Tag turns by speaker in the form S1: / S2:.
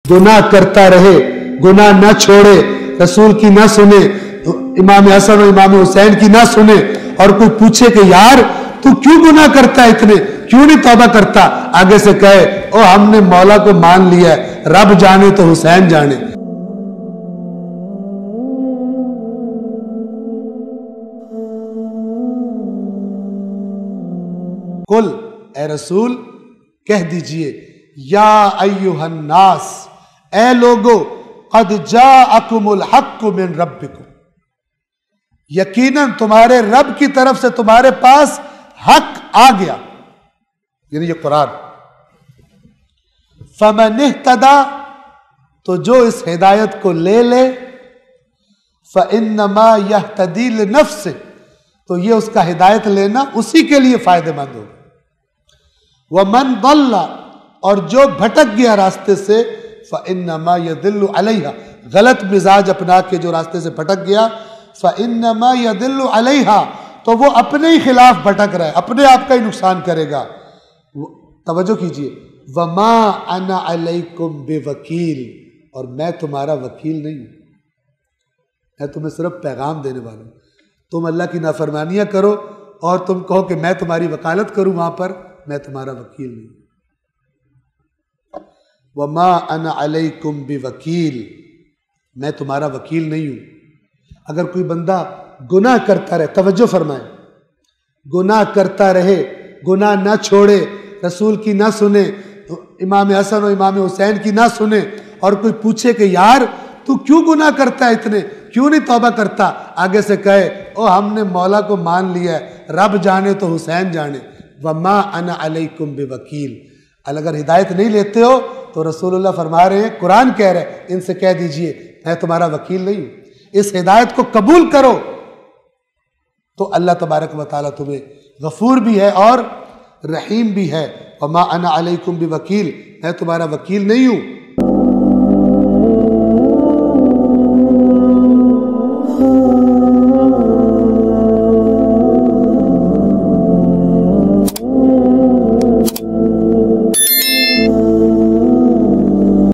S1: गुनाह करता रहे, गुनाह ना छोड़े, रसूल की ना सुने, इमाम हसन और इमाम हुसैन की ना सुने, और कोई पूछे कि यार तू क्यों गुनाह करता है, इतने क्यों नहीं तौबा करता, आगे से कहे ओ हमने मौला को मान लिया है, रब जाने तो हुसैन जाने। कुल ए रसूल कह दीजिए, या अय्युहन्नास, ए लोगो, कद जाअकुमुल हक्कु मिन रब्बिकुम, यकीनन तुम्हारे रब की तरफ से तुम्हारे पास हक आ गया, यानी ये कुरान। फमन इह्तदा, तो जो इस हिदायत को ले ले, फइन्नमा यहतदी लिनफ्सिह, तो ये उसका हिदायत लेना उसी के लिए फायदेमंद हो। वमन दल्ला, और जो भटक गया रास्ते से, फइन्नमा यदिल्लु अलैहा, गलत मिजाज अपना के जो रास्ते से भटक गया, फइन्नमा यदिल्लु अलैहा, तो वो अपने ही खिलाफ भटक रहा है, अपने आप का ही नुकसान करेगा। तवज्जो कीजिए, वमा अना अलैकुम बिवकील, और मैं तुम्हारा वकील नहीं हूं, मैं तुम्हें सिर्फ पैगाम देने वाला हूं। तुम अल्लाह की नाफरमानियां करो और तुम कहो कि मैं तुम्हारी वकालत करूं वहां पर, मैं तुम्हारा वकील नहीं। वमा अना अलैकुम बिवकील, मैं तुम्हारा वकील नहीं हूं। अगर कोई बंदा गुनाह करता रहे, तवज्जो फरमाए, गुनाह करता रहे, गुनाह ना छोड़े, रसूल की ना सुने, इमाम हसन और इमाम हुसैन की ना सुने, और कोई पूछे कि यार तू क्यों गुनाह करता है, इतने क्यों नहीं तौबा करता, आगे से कहे ओ हमने मौला को मान लिया है, रब जाने तो हुसैन जाने। वमा अना अलैकुम बिवकील, अगर हिदायत नहीं लेते हो तो रसूलुल्लाह फरमा रहे हैं, कुरान कह रहे हैं, इनसे कह दीजिए मैं तुम्हारा वकील नहीं हूं। इस हिदायत को कबूल करो तो अल्लाह तबारक व तआला तुम्हें गफूर भी है और रहीम भी है। वमा अना अलैकुम बिवकील, मैं तुम्हारा वकील नहीं हूं।